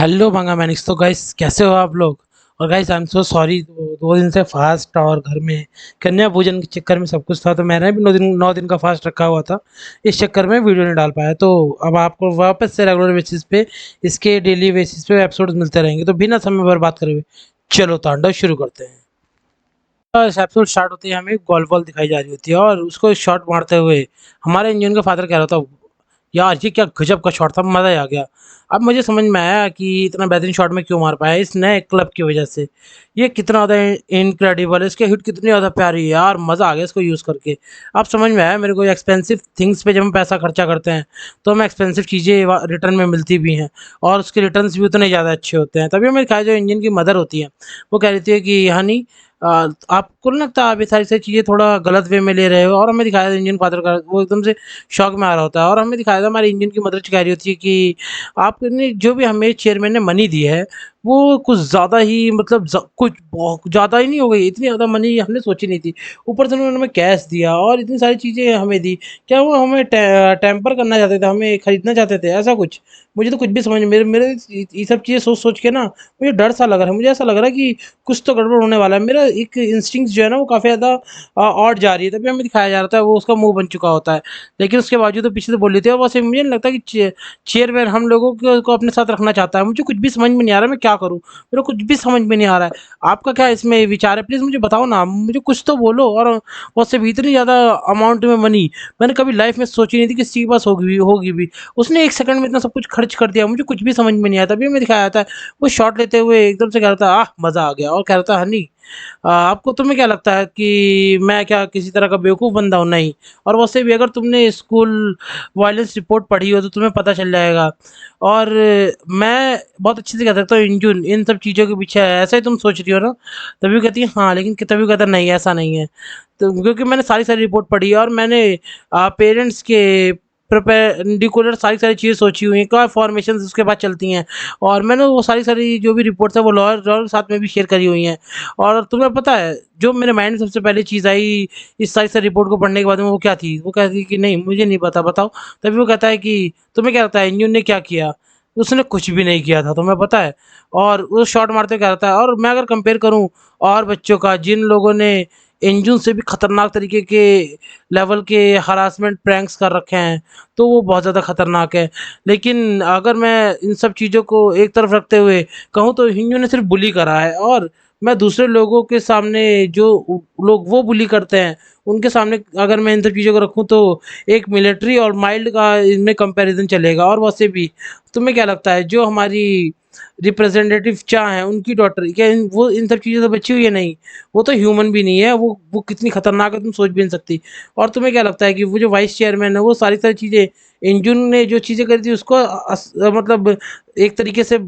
Hello मंगा Mannix. तो guys कैसे हो आप लोग। और guys I am so sorry, 2 दिन से फास्ट और घर में कन्या पूजन के चक्कर में सब कुछ था, तो मैंने भी 9 दिन का फास्ट रखा हुआ था। इस चक्कर में वीडियो नहीं डाल पाया, तो अब आपको वापस से रेगुलर बेसिस पे इसके डेली बेसिस पे एपिसोड्स मिलते रहेंगे। तो बिना समय बर्बाद करे हुए चलो तांडव शुरू करते हैं। इस एपिसोड स्टार्ट होते ही हमें गोल बॉल दिखाई जा रही होती है और उसको शॉट मारते हुए हमारे इंजन का फादर कह रहा था, यार ये क्या गजब का शॉट था, मजा ही आ गया। अब मुझे समझ में आया कि इतना बेहतरीन शॉट में क्यों मार पाया, इस नए क्लब की वजह से। ये कितना ज़्यादा इनक्रेडिबल है, इसके हिट कितनी ज़्यादा प्यारी है यार, मज़ा आ गया इसको यूज़ करके। अब समझ में आया मेरे को, एक्सपेंसिव थिंग्स पे जब हम पैसा खर्चा करते हैं तो हमें एक्सपेंसिव चीज़ें रिटर्न में मिलती भी हैं, और उसके रिटर्न्स भी उतने ज़्यादा अच्छे होते हैं। तभी हमें दिखाया, जो इंजन की मदर होती है वो कह रही थी कि हनी, आपको नहीं लगता आप ये सारी सारी चीज़ें थोड़ा गलत वे में ले रहे हो। और हमें दिखाया था इंजन फादर का, वो एकदम से शौक में आ रहा होता है। और हमें दिखाया था हमारे इंजन की मदर कह रही होती है कि आपने जो भी हमें चेयरमैन ने मनी दी है वो कुछ ज़्यादा ही, मतलब कुछ बहुत ज़्यादा ही नहीं हो गई, इतनी ज़्यादा मनी हमने सोची नहीं थी। ऊपर से उन्होंने हमें कैश दिया और इतनी सारी चीज़ें हमें दी। क्या वो हमें टेम्पर करना चाहते थे, हमें खरीदना चाहते थे, ऐसा कुछ? मुझे तो कुछ भी समझ, मेरे मेरे ये सब चीज़ें सोच सोच के ना मुझे डर सा लग रहा है। मुझे ऐसा लग रहा है कि कुछ तो गड़बड़ होने वाला है। मेरा एक इंस्टिंक्ट जो है ना वो काफ़ी ज़्यादा ऑड जा रही है। तभी हमें दिखाया जा रहा था वो उसका मुंह बन चुका होता है, लेकिन उसके बावजूद तो पीछे से बोल लेते हैं। वैसे मुझे नहीं लगता कि चेयरमैन हम लोगों को अपने साथ रखना चाहता है। मुझे कुछ भी समझ में नहीं आ रहा, मैं क्या करूँ? मेरे को कुछ भी समझ में नहीं आ रहा है। आपका क्या इसमें विचार है? प्लीज़ मुझे बताओ ना, मुझे कुछ तो बोलो। और उससे भी इतनी ज़्यादा अमाउंट में मनी मैंने कभी लाइफ में सोची नहीं थी कि किसी के पास होगी भी। उसने 1 सेकंड में इतना सब कुछ खर्च कर दिया, मुझे कुछ भी समझ में नहीं आया। तभी हमें दिखाया जाता है वो शॉट लेते हुए एकदम से कह रहा था, आह! मज़ा आ गया। और कह रहा था, हनी, आपको, तुम्हें क्या लगता है कि मैं क्या किसी तरह का बेवकूफ़ बंदा हूँ? नहीं। और वैसे भी अगर तुमने स्कूल वायलेंस रिपोर्ट पढ़ी हो तो तुम्हें पता चल जाएगा। और मैं बहुत अच्छे से कह सकता हूँ, इंजुन इन सब चीज़ों के पीछे है, ऐसा ही तुम सोच रही हो ना? तभी वो कहती है, हाँ, लेकिन तभी वो कहता है, नहीं ऐसा नहीं है। तो क्योंकि मैंने सारी रिपोर्ट पढ़ी है और मैंने पेरेंट्स के परपेंडिकुलर सारी चीज़ें सोची हुई हैं, क्या फॉर्मेशंस उसके बाद चलती हैं। और मैंने वो सारी जो भी रिपोर्ट्स है वो लॉयर के साथ में भी शेयर करी हुई हैं। और तुम्हें पता है जो मेरे माइंड में सबसे पहले चीज़ आई इस सारी रिपोर्ट को पढ़ने के बाद में, वो क्या थी? वो कहती कि नहीं मुझे नहीं पता, बताओ। तभी वो कहता है कि तुम्हें क्या लगता है इंजन ने क्या किया? उसने कुछ भी नहीं किया था, तुम्हें पता है। और वो शॉट मारते क्या रहता है। और मैं अगर कंपेयर करूं और बच्चों का जिन लोगों ने इंजन से भी खतरनाक तरीके के लेवल के हरासमेंट प्रैंक्स कर रखे हैं, तो वो बहुत ज़्यादा खतरनाक है। लेकिन अगर मैं इन सब चीज़ों को एक तरफ रखते हुए कहूँ तो इंजन ने सिर्फ बुली करा है। और मैं दूसरे लोगों के सामने जो लोग वो बुली करते हैं उनके सामने अगर मैं इन सब चीज़ों को रखूँ तो एक मिलिट्री और माइल्ड का इनमें कंपैरिजन चलेगा। और वैसे भी तुम्हें क्या लगता है जो हमारी रिप्रेजेंटेटिव चाह हैं उनकी डॉटर, क्या वो इन सब चीज़ों से बची हुई है? नहीं, वो तो ह्यूमन भी नहीं है। वो कितनी खतरनाक है तुम सोच भी नहीं सकती। और तुम्हें क्या लगता है कि वो जो वाइस चेयरमैन है वो सारी चीज़ें, इंजुन ने जो चीज़ें करी थी उसको मतलब एक तरीके से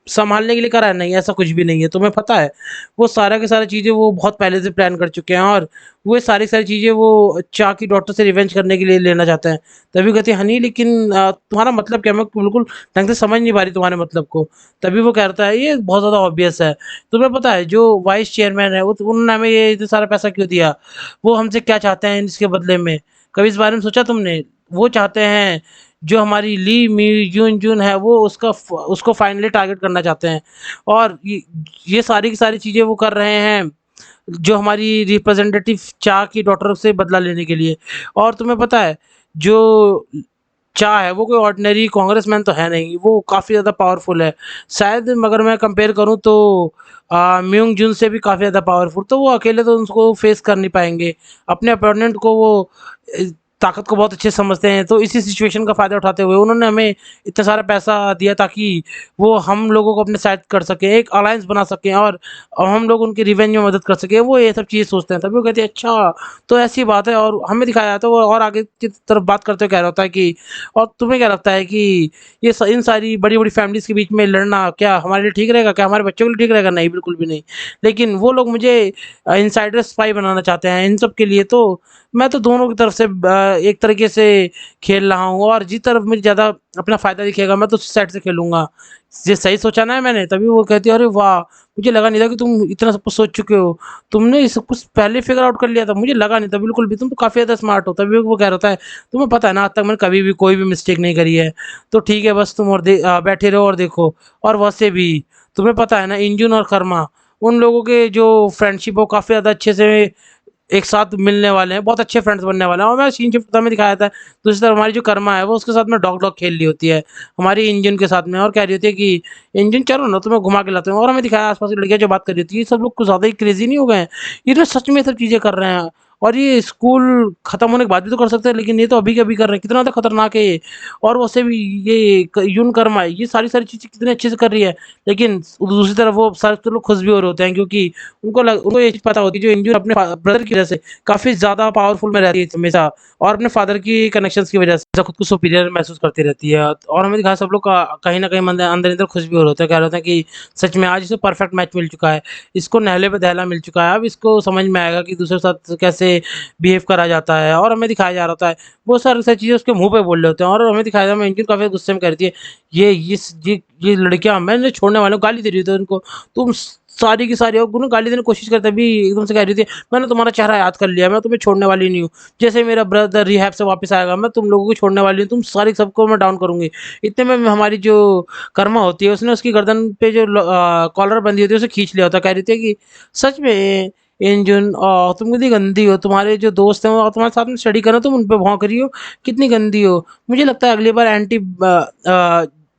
सँभालने के लिए करा है? नहीं, ऐसा कुछ भी नहीं है। तुम्हें पता है, वो सारा की सारी चीज़ें वो बहुत पहले से प्लान कर चुके हैं। और वो सारी चीज़ें वो चा की डॉटर से रिवेंज करने के लिए लेना चाहते हैं। तभी कहती है, हनी, लेकिन तुम्हारा मतलब क्या है? मैं बिल्कुल ढंग से समझ नहीं पा रही तुम्हारे मतलब को। तभी वो कहता है, ये बहुत ज़्यादा ऑब्वियस है। तुम्हें पता है जो वाइस चेयरमैन है वो, उन्होंने हमें ये इतना सारा पैसा क्यों दिया? वो हमसे क्या चाहते हैं इसके बदले में? कभी इस बारे में सोचा तुमने? वो चाहते हैं जो हमारी ली मी जून जून है वो उसको फाइनली टारगेट करना चाहते हैं। और ये सारी की सारी चीज़ें वो कर रहे हैं जो हमारी रिप्रेजेंटेटिव चा की डॉटर से बदला लेने के लिए। और तुम्हें पता है जो चा है वो कोई ऑर्डिनरी कांग्रेसमैन तो है नहीं, वो काफ़ी ज़्यादा पावरफुल है। शायद अगर मैं कंपेयर करूँ तो म्यूंग जुन से भी काफ़ी ज़्यादा पावरफुल। तो वो अकेले तो उसको फेस कर नहीं पाएंगे। अपने अपोनेंट को वो अ, ताकत को बहुत अच्छे से समझते हैं। तो इसी सिचुएशन का फ़ायदा उठाते हुए उन्होंने हमें इतना सारा पैसा दिया ताकि वो हम लोगों को अपने साइड कर सकें, एक अलायंस बना सकें, और हम लोग उनकी रिवेंज में मदद कर सकें। वो ये सब चीज़ें सोचते हैं। तभी वो कहते हैं, अच्छा तो ऐसी बात है। और हमें दिखाया जाता है वो, और आगे की तरफ बात करते हुए कह रहा होता है कि और तुम्हें क्या लगता है कि इन सारी बड़ी-बड़ी फैमिलीज़ के बीच में लड़ना क्या हमारे लिए ठीक रहेगा? क्या हमारे बच्चों के लिए ठीक रहेगा? नहीं, बिल्कुल भी नहीं। लेकिन वो लोग मुझे इनसाइडर स्पाई बनाना चाहते हैं इन सब के लिए। तो मैं तो दोनों की तरफ से एक तरीके से खेल रहा हूँ, और जिस तरफ मुझे ज़्यादा अपना फ़ायदा दिखेगा मैं तो उस साइड से खेलूँगा। ये सही सोचा ना है मैंने? तभी वो कहती है, अरे वाह! मुझे लगा नहीं था कि तुम इतना सब कुछ सोच चुके हो। तुमने ये सब कुछ पहले फिगर आउट कर लिया था, मुझे लगा नहीं था बिल्कुल भी। तुम तो काफ़ी ज़्यादा स्मार्ट हो। तभी वो कह रहा था तुम्हें पता है ना, आज तक मैंने कभी भी कोई भी मिस्टेक नहीं करी है। तो ठीक है, बस तुम और बैठे रहो और देखो। और वैसे भी तुम्हें पता है ना, इंजुन और कर्मा, उन लोगों के जो फ्रेंडशिप हो काफ़ी ज़्यादा अच्छे से एक साथ मिलने वाले हैं, बहुत अच्छे फ्रेंड्स बनने वाले हैं। और मैं सीन शिफ्ट में दिखाया था। दूसरी तरफ हमारी जो कर्मा है वो उसके साथ में डॉग डॉग खेल रही होती है हमारी इंजन के साथ में, और कह रही होती है कि इंजन चलो ना, तुम्हें घुमा के लाते हैं। और हमें दिखाया आसपास की लड़कियां जो बात कर रही होती है, ये सब लोग कुछ ज़्यादा ही क्रेजी नहीं हो गए हैं? ये तो सच में ये सब चीज़ें कर रहे हैं। और ये स्कूल खत्म होने के बाद भी तो कर सकते हैं, लेकिन ये तो अभी के अभी कर रहे हैं। कितना ज़्यादा खतरनाक है ये। और वैसे भी ये यून कर्मा है, ये सारी सारी चीज़ें कितने अच्छे से कर रही है। लेकिन दूसरी तरफ वो सारे लोग खुश भी हो रहे होते हैं, क्योंकि उनको ये चीज़ पता होती है जो इंजन अपने ब्रदर की वजह से काफ़ी ज़्यादा पावरफुल में रहती है हमेशा, और अपने फादर की कनेक्शंस की वजह से खुद को सुपीरियर महसूस करती रहती है। और हमें दिखा सब लोग का कहीं न कहीं अंदर अंदर खुश भी हो रहे होते हैं, कह रहे होते हैं कि सच में आज इसे परफेक्ट मैच मिल चुका है, इसको नहले पे दहला मिल चुका है, अब इसको समझ में आएगा कि दूसरे के साथ कैसे बिहेव करा जाता है। और हमें दिखाया जा रहा होता है बहुत सारी सारी चीज़ें उसके मुँह पे बोल रहे होते हैं। और हमें दिखाया जाता है इंजन काफ़ी गुस्से में कह रही है, ये लड़कियाँ मैंने छोड़ने वालों को गाली दे रही थी उनको, तुम सारी की सारी, और उन्हें गाली देने की कोशिश करते भी एकदम से कह रही थी, मैंने तुम्हारा चेहरा याद कर लिया, मैं तुम्हें छोड़ने वाली नहीं हूँ। जैसे ही मेरा ब्रदर रिहैब से वापस आएगा, मैं तुम लोगों को छोड़ने वाली हूँ, तुम सारी सबको मैं डाउन करूँगी। इतने में हमारी जो कर्मा होती है, उसने उसकी गर्दन पे जो कॉलर बंधी होती है उसे खींच लिया होता है। कह रही थी कि सच में इंजुन, तुम कितनी गंदी हो, तुम्हारे जो दोस्त हैं वो तुम्हारे साथ में स्टडी कर रहे हो, तुम उन पे भौंक रही हो, कितनी गंदी हो। मुझे लगता है अगली बार एंटी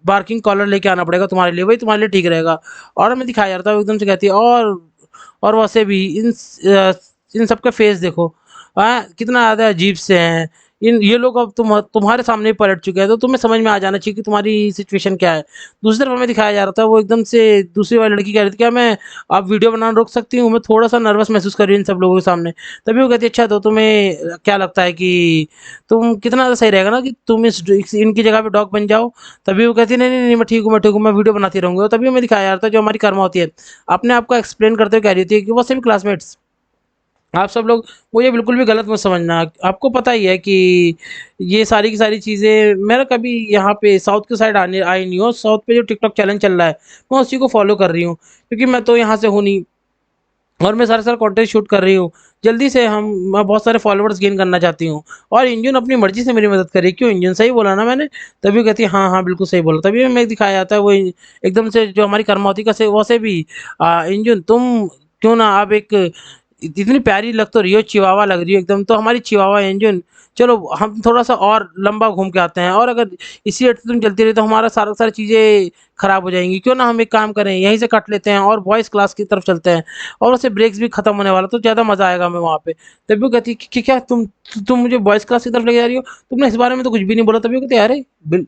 बार्किंग कॉलर लेके आना पड़ेगा तुम्हारे लिए, वही तुम्हारे लिए ठीक रहेगा। और हमें दिखाया जाता है वो एकदम से कहती है, और वैसे भी इन सब का फेस देखो, कितना ज़्यादा अजीब से हैं। इन ये लोग अब तुम्हारे सामने ही पलट चुके हैं, तो तुम्हें समझ में आ जाना चाहिए कि तुम्हारी सिचुएशन क्या है। दूसरी तरफ हमें दिखाया जा रहा था, वो एकदम से दूसरी वाली लड़की कह रही थी, क्या मैं आप वीडियो बनाना रोक सकती हूँ, मैं थोड़ा-सा नर्वस महसूस कर रही हूँ इन सब लोगों के सामने। तभी वो कहती है, अच्छा तो तुम्हें क्या लगता है कि तुम कितना ज़्यादा सही रहेगा ना कि तुम इनकी जगह पे डॉग बन जाओ? तभी वो कहती है, नहीं, नहीं, नहीं, मैं ठीक हूँ, मैं ठीक हूँ, मैं वीडियो बनाती रहूँगी। और तभी हमें दिखाया जा रहा था जो हमारी कर्मा होती है, अपने आप को एक्सप्लेन करते हुए कह रही थी कि वो सभी क्लासमेट्स, आप सब लोग मुझे बिल्कुल भी गलत मत समझना। आपको पता ही है कि ये सारी की सारी चीज़ें मेरा कभी यहाँ पे साउथ की साइड आने आई नहीं हूँ। साउथ पे जो टिकटॉक चैलेंज चल रहा है, मैं उसी को फ़ॉलो कर रही हूँ, क्योंकि मैं तो यहाँ से हूँ नहीं, और मैं सारे-सारे कंटेंट शूट कर रही हूँ। जल्दी से मैं बहुत सारे फॉलोवर्स गेन करना चाहती हूँ, और इंजन अपनी मर्ज़ी से मेरी मदद कर रही है। क्यों इंजन, सही बोला ना मैंने? तभी वो कहती है, हाँ, हाँ, बिल्कुल सही बोला। तभी हमें दिखाया जाता है वो एकदम से जो हमारी कर्मा होती है, कैसे वैसे भी इंजन तुम क्यों ना अब एक इतनी प्यारी लग तो रही हो, चिवावा लग रही हो एकदम, तो हमारी चिवावा इंजन, चलो हम थोड़ा-सा और लंबा घूम के आते हैं, और अगर इसी रेट से तुम चलती रही तो हमारा सारी चीज़ें खराब हो जाएँगी। क्यों ना हम एक काम करें, यहीं से कट लेते हैं और बॉयज़ क्लास की तरफ चलते हैं, और वैसे ब्रेक्स भी खत्म होने वाला, तो ज़्यादा मज़ा आएगा हमें वहाँ पे। तभी वो कहती है कि क्या तुम मुझे बॉयज़ क्लास की तरफ लेके जा रही हो? तुमने इस बारे में तो कुछ भी नहीं बोला। तभी वो कहती है, अरे!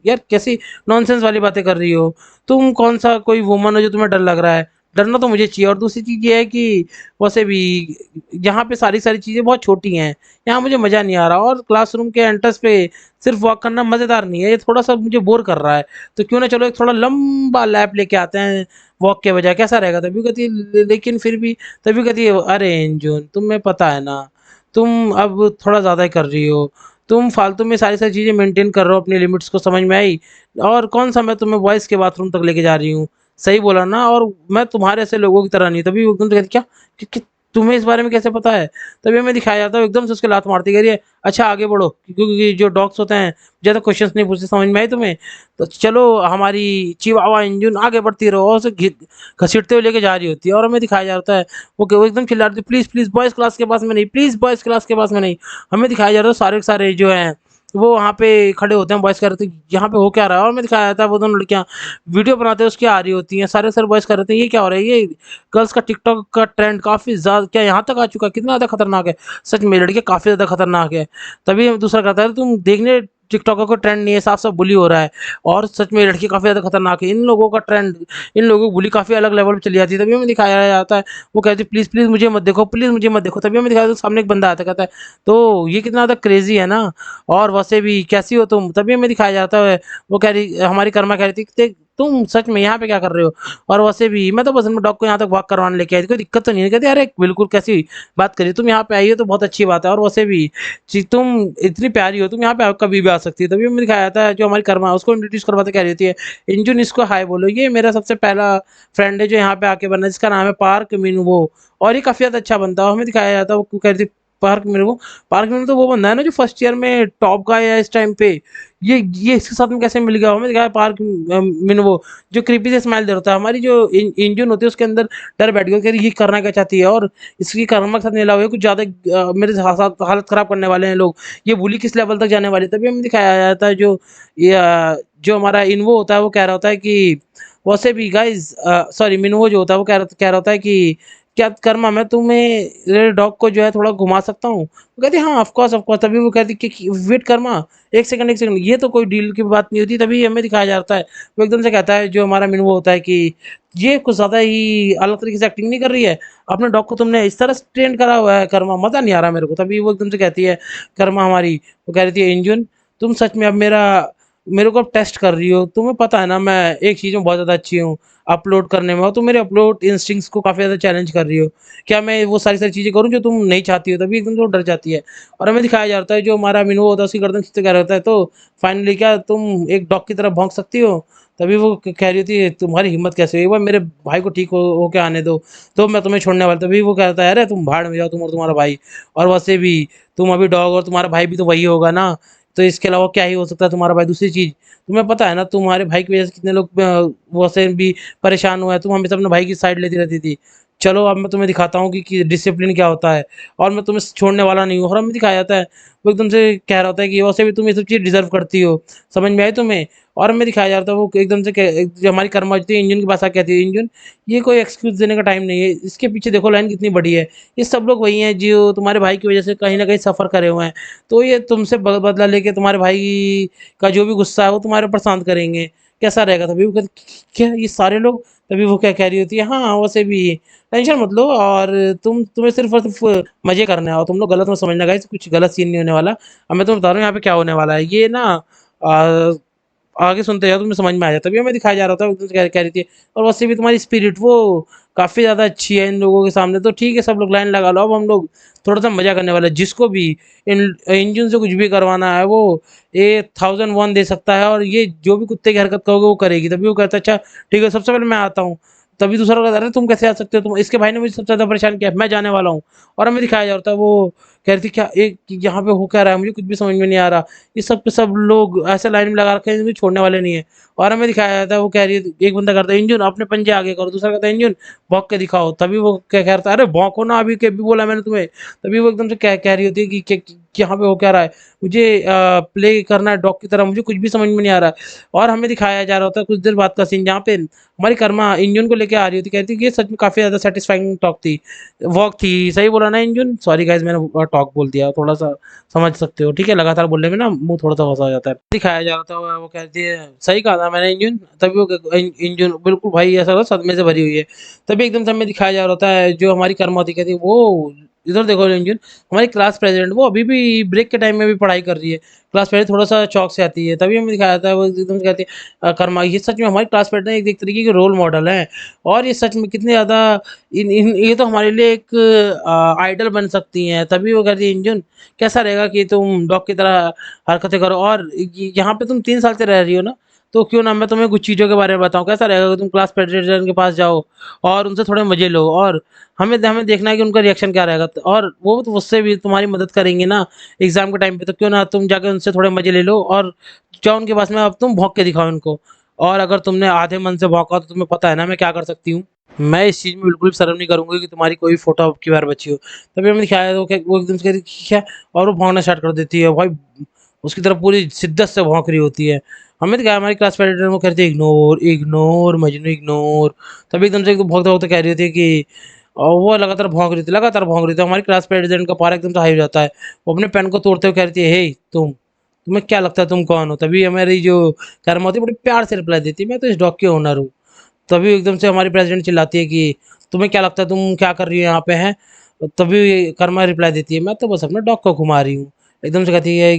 यार कैसी नॉनसेंस वाली बातें कर रही हो? तुम कौन-सा कोई वुमन हो जो तुम्हें डर लग रहा है? डरना तो मुझे चाहिए। और दूसरी चीज़ ये है कि वैसे भी यहाँ पे सारी चीज़ें बहुत छोटी हैं, यहाँ मुझे मज़ा नहीं आ रहा, और क्लासरूम के एंट्रेंस पे सिर्फ़ वॉक करना मज़ेदार नहीं है, ये थोड़ा-सा मुझे बोर कर रहा है। तो क्यों ना चलो एक थोड़ा लंबा लैप लेके आते हैं वॉक के बजाय, कैसा रहेगा? तभी कहती है लेकिन फिर भी, तभी कहती है, अरे एंजुन तुम्हें पता है ना, तुम अब थोड़ा ज़्यादा ही कर रही हो। तुम फालतू में सारी चीज़ें मेंटेन कर रहे हो, अपनी लिमिट्स को समझ में आई? और कौन-सा मैं तुम्हें बॉयज़ के बाथरूम तक लेके जा रही हूँ? सही बोला ना? और मैं तुम्हारे ऐसे लोगों की तरह नहीं। तभी वो एकदम से कहती, क्या? कि तुम्हें इस बारे में कैसे पता है? तभी हमें दिखाया जाता है वो एकदम से उसके लात मारती, कह रही है, अच्छा आगे बढ़ो, क्योंकि जो डॉग्स होते हैं ज़्यादा क्वेश्चंस नहीं पूछते, समझ में आई तुम्हें? तो चलो हमारी चिवावा इंजन आगे बढ़ती रहो, और उसे घसीटते हुए लेके जा रही होती है। और हमें दिखाया जाता है वो एकदम चिल्ला रही थी, प्लीज़, प्लीज़ बॉयज़ क्लास के पास में नहीं, प्लीज़ बॉयज़ क्लास के पास में नहीं। हमें दिखाया जा रहा है सारे के सारे जो हैं वो वहाँ पे खड़े होते हैं, बॉयज़ कह रहे थे यहाँ पे हो क्या रहा है? और हमें दिखाया जाता है वो दोनों लड़कियाँ वीडियो बनाते हुए उसकी आ रही होती हैं, सारे के सारे बॉयज़ कह रहे थे ये क्या हो रहा है? ये गर्ल्स का टिकटॉक का ट्रेंड काफ़ी ज़्यादा क्या यहाँ तक आ चुका है? कितना ज़्यादा खतरनाक है। सच में लड़कियाँ काफ़ी ज़्यादा खतरनाक है। तभी दूसरा कहता है, तुम देखने टिकटॉकर का ट्रेंड नहीं है, साफ-साफ बुली हो रहा है, और सच में लड़की काफ़ी ज़्यादा खतरनाक है। इन लोगों का ट्रेंड, इन लोगों की बुली काफ़ी अलग लेवल पे चली जाती है। तभी हमें दिखाया जाता है, वो कहती है, प्लीज़, प्लीज़ मुझे मत देखो, प्लीज़ मुझे मत देखो। तभी हमें दिखाया जाता है सामने एक बंदा आता है, कहता है, तो ये कितना ज़्यादा क्रेज़ी है ना, और वैसे भी कैसी हो तुम? तभी हमें दिखाया जाता है, वो कह रही, हमारी कर्मा कह रही थी, तुम सच में यहाँ पे क्या कर रहे हो? और वैसे भी मैं तो बस अपने डॉग को यहाँ तक वॉक करवाने लेके आई थी, कोई दिक्कत तो नहीं है। कहती अरे बिल्कुल, कैसी बात करी, तुम यहाँ पे आई हो तो बहुत अच्छी बात है, और वैसे भी तुम इतनी प्यारी हो, तुम यहाँ पे कभी भी आ सकती हो। तभी हमें दिखाया जाता है जो हमारी कर्मा है उसको इंट्रोड्यूस करवाते कह रही होती है, इंजुन इसको हाय बोलो, ये मेरा सबसे पहला फ्रेंड है जो यहाँ पे आके बना, जिसका नाम है पार्क मिनवो, और ये काफी ज्यादा अच्छा बनता है। हमें दिखाया जाता है वो कह रही थी पार्क मिनवो। पार्क मिनवो तो वो बंदा है ना जो फर्स्ट ईयर में टॉप का है इस टाइम पे। ये इसके साथ में कैसे मिल गया? हमें दिखाया पार्क मिनवो जो क्रीपी से स्माइल दे रहा था, हमारी जो इंजन होती है उसके अंदर डर बैठ गया कि ये करना क्या चाहती है, और इसकी कर्मा के साथ मिला हुआ है कुछ ज्यादा मेरे साथ हालत खराब करने वाले हैं लोग, ये बुली किस लेवल तक जाने वाले हैं। तभी हमें दिखाया जाता है जो जो हमारा इन्वो होता है वो कह रहा होता है कि वैसे भी गाइस, सॉरी मिनवो जो होता है वो कह रहा होता है कि क्या कर्मा मैं तुम्हें डॉग को जो है थोड़ा घुमा सकता हूँ? वो कहती है हाँ ऑफ कोर्स ऑफ कोर्स। तभी वो कहती है कि वेट कर्मा, एक सेकंड, ये तो कोई डील की बात नहीं होती। तभी हमें दिखाया जाता है वो एकदम से कहता है जो हमारा मिनवो होता है कि ये कुछ ज्यादा ही अलग तरीके से एक्टिंग नहीं कर रही है, अपने डॉग को तुमने इस तरह ट्रेन करा हुआ है कर्मा, मजा नहीं आ रहा मेरे को। तभी वो एकदम से कहती है कर्मा हमारी, वो कह रही थी इंजुन तुम सच में अब मेरे को अब टेस्ट कर रही हो, तुम्हें पता है ना मैं एक चीज़ में बहुत ज़्यादा अच्छी हूँ अपलोड करने में, और तुम मेरे अपलोड इंस्टिंक्ट्स को काफ़ी ज़्यादा चैलेंज कर रही हो, क्या मैं वो सारी सारी चीज़ें करूँ जो तुम नहीं चाहती हो? तभी एकदम से वो डर जाती है, और हमें दिखाया जाता है जो हमारा मिनू होता है उसकी गर्दन खींचते कह रहा होता है तो फाइनली क्या तुम एक डॉग की तरह भौंक सकती हो? तभी वो कह रही थी तुम्हारी हिम्मत कैसे हुई, एक बार मेरे भाई को ठीक हो के आने दो तो मैं तुम्हें छोड़ने वाला। तभी वो कहता है अरे तुम भाड़ में जाओ, तुम और तुम्हारा भाई, और वैसे भी तुम अभी डॉग और तुम्हारा भाई भी तो वही होगा ना, तो इसके अलावा क्या ही हो सकता है तुम्हारा भाई? दूसरी चीज़ तुम्हें पता है ना तुम्हारे भाई की वजह से कितने लोग वैसे भी परेशान हुए हैं, तुम हमेशा अपने भाई की साइड लेती रहती थी। चलो अब मैं तुम्हें दिखाता हूँ कि डिसिप्लिन क्या होता है, और मैं तुम्हें छोड़ने वाला नहीं हूँ। और हमें दिखाया जाता है वो एकदम से कह रहा होता है कि वैसे भी तुम ये सब चीज़ डिज़र्व करती हो, समझ में आई तुम्हें? और हमें दिखाया जाता है वो एकदम से जो हमारी कर्मा होती है इंजन के पास आके कहती है इंजन ये कोई एक्सक्यूज़ देने का टाइम नहीं है, इसके पीछे देखो लाइन कितनी बड़ी है, ये सब लोग वही हैं जो तुम्हारे भाई की वजह से कहीं न कहीं सफ़र करे हुए हैं, तो ये तुमसे बदला लेके तुम्हारे भाई का जो भी गुस्सा है वो तुम्हारे ऊपर शांत करेंगे, कैसा रहेगा? तभी वो कहती क्या ये सारे लोग? तभी वो क्या कह रही होती है हाँ, वैसे भी टेंशन मत लो, और तुम्हें सिर्फ़ और सिर्फ़ मज़े करने आओ, तुम लोग गलत मत समझना गाइस, कुछ गलत सीन नहीं होने वाला। अब मैं तुम्हें बता रहा हूँ यहाँ पे क्या होने वाला है। ये ना आगे सुनते जाओ तुम्हें समझ में आ जाता है। तभी हमें दिखाया जा रहा था एकदम से कह रही थी और वैसे भी तुम्हारी स्पिरिट वो काफ़ी ज़्यादा अच्छी है इन लोगों के सामने, तो ठीक है सब लोग लाइन लगा लो, अब हम लोग थोड़ा-सा मज़ा करने वाले हैं। जिसको भी इन इंजन से कुछ भी करवाना है वो ये 1001 दे सकता है, और ये जो भी कुत्ते की हरकत कहोगे वो करेगी। तभी वो कहता है अच्छा ठीक है सबसे पहले मैं आता हूँ। तभी दूसरा कहता है अरे तुम कैसे आ सकते हो? तुम इसके भाई ने मुझे सबसे ज़्यादा परेशान किया है, मैं जाने वाला हूँ। और हमें दिखाया जाता है वो कह रही थी क्या एक यहाँ पे हो क्या रहा है? मुझे कुछ भी समझ में नहीं आ रहा। ये सब के सब लोग ऐसे लाइन में लगा रखे हैं, इनको छोड़ने वाले नहीं है। और हमें दिखाया जाता है वो कह रही है एक बंदा करता है इंजन अपने पंजे आगे करो, दूसरा कहता है इंजन भौंक के दिखाओ। तभी वो क्या कहता है अरे भौंको ना, अभी के भी बोला मैंने तुम्हें। तभी वो एकदम से कह रही होती है कि यहाँ पे हो क्या रहा है? मुझे प्ले करना है डॉग की तरह, मुझे कुछ भी समझ में नहीं आ रहा है। और हमें दिखाया जा रहा होता है कुछ देर बाद का सीन जहाँ पे हमारी कर्मा इंजन को लेके आ रही होती, कहती है कि ये सच में काफ़ी ज़्यादा सैटिस्फाइंग टॉक थी, वॉक थी। सही बोला ना इंजन? सॉरी गाइस मैंने टॉक बोल दिया, थोड़ा-सा समझ सकते हो, ठीक है? लगातार बोलने में ना मुँह थोड़ा-सा फँसा हो जाता है। दिखाया जा रहा था वो कहती है सही कहा था मैंने इंजन। तभी वो इंजन बिल्कुल भाई ऐसा लगा सदमे से भरी हुई है। तभी एकदम से हमें दिखाया जा रहा होता है जो हमारी कर्मा होती कहती है वो इधर देखो इंजन, हमारी क्लास प्रेज़िडेंट वो अभी भी ब्रेक के टाइम में भी पढ़ाई कर रही है। क्लास प्रेज़िडेंट थोड़ा-सा चौक से आती है। तभी हमें दिखाया जाता है वो एकदम से कहती है कर्मा ये सच में हमारी क्लास प्रेज़िडेंट एक तरीके के रोल मॉडल हैं, और ये सच में कितने ज़्यादा इन इन ये तो हमारे लिए एक आइडल बन सकती हैं। तभी वो कहती है इंजन कैसा रहेगा कि तुम डॉग की तरह हरकतें करो, और यहाँ पे तुम 3 साल से रह रही हो ना, तो क्यों ना मैं तुम्हें कुछ चीज़ों के बारे में बताऊँ। कैसा रहेगा कि तुम क्लास प्रेज़िडेंट के पास जाओ और उनसे थोड़े मज़े लो, और हमें हमें देखना है कि उनका रिएक्शन क्या रहेगा। और वो तो उससे भी तुम्हारी मदद करेंगे ना एग्ज़ाम के टाइम पे, तो क्यों ना तुम जाके उनसे थोड़े मज़े ले लो और जाओ उनके पास में, अब तुम भौंक के दिखाओ उनको। और अगर तुमने आधे मन से भौंका तो तुम्हें पता है ना मैं क्या कर सकती हूँ। मैं इस चीज़ में बिल्कुल भी शर्म नहीं करूँगी कि तुम्हारी कोई फ़ोटो अब की बार बची हो। तभी हमने दिखाया वो एकदम से कह रही क्या, और वो भौंकना स्टार्ट कर देती है। भाई उसकी तरफ पूरी शिद्दत से भौंक रही होती है। हमें दिखाया हमारी क्लास प्रेडेटर वो कह रही थी इग्नोर, इग्नोर मजनू इग्नोर। तभी एकदम से भौंकते-भौंकते कह रही होती है कि वो लगातार भौंक रही थी। हमारी क्लास प्रेज़िडेंट का पारा एकदम से हाई हो जाता है। वो अपने पेन को तोड़ते हुए कह रही थी, "हे तुम्हें क्या लगता है तुम कौन हो?" तभी हमारी जो कर्मा होती है बड़ी प्यार से रिप्लाई देती है, "मैं तो इस डॉग की ओनर हूँ।" तभी एकदम से हमारी प्रेज़िडेंट चिल्लाती है कि, "तुम्हें क्या लगता है तुम क्या कर रही हो यहाँ पे हैं?" तभी कर्मा रिप्लाई देती है, "मैं तो बस अपने डॉग को घुमा रही हूँ।" एकदम से कहती है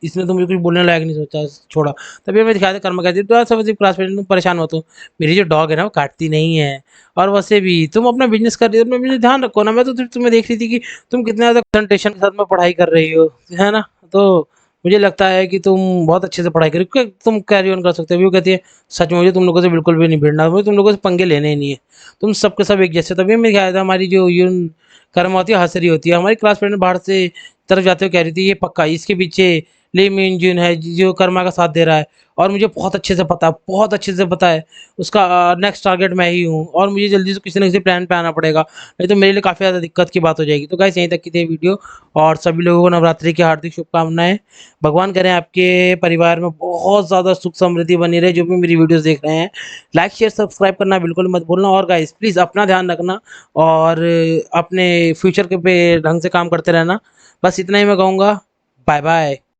इसने तो मुझे कुछ बोलने लायक नहीं सोचा छोड़ा। तभी हमें दिखाया था कर्मा कहती है तो ऐसा वैसे क्लास फ्रेंड तुम परेशान हो तो मेरी जो डॉग है ना वो काटती नहीं है। और वैसे भी तुम अपना बिजनेस कर रही हो, अपना बिजनेस ध्यान रखो ना। मैं तो सिर्फ तुम्हें देख रही थी कि तुम कितना ज़्यादा कंसंट्रेशन के साथ में पढ़ाई कर रही हो, है ना? तो मुझे लगता है कि तुम बहुत अच्छे से पढ़ाई करी, क्योंकि तुम कैरी ऑन कर सकते हो। वो कहती है सच में मुझे तुम लोगों से बिल्कुल भी नहीं भिड़ना, मुझे तुम लोगों से पंगे लेने ही नहीं है, तुम सबके सब एक जैसे। तभी मैं क्या था, हमारी जो यून कर्म होती है हंस रही होती है। हमारी क्लास फ्रेंड बाहर से तरफ जाते हुए कह रही थी ये पक्का इसके पीछे ले मेन जिन है जो कर्मा का साथ दे रहा है। और मुझे बहुत अच्छे से पता है, बहुत अच्छे से पता है उसका नेक्स्ट टारगेट मैं ही हूँ। और मुझे जल्दी से किसी न किसी प्लान पे आना पड़ेगा, नहीं तो मेरे लिए काफ़ी ज़्यादा दिक्कत की बात हो जाएगी। तो गाइस यहीं तक की थी वीडियो, और सभी लोगों को नवरात्रि की हार्दिक शुभकामनाएं। भगवान करें आपके परिवार में बहुत ज़्यादा सुख समृद्धि बनी रहे। जो भी मेरी वीडियोस देख रहे हैं, लाइक शेयर सब्सक्राइब करना बिल्कुल मत भूलना। और गाइस प्लीज़ अपना ध्यान रखना और अपने फ्यूचर के पे ढंग से काम करते रहना। बस इतना ही मैं कहूँगा। Bye bye.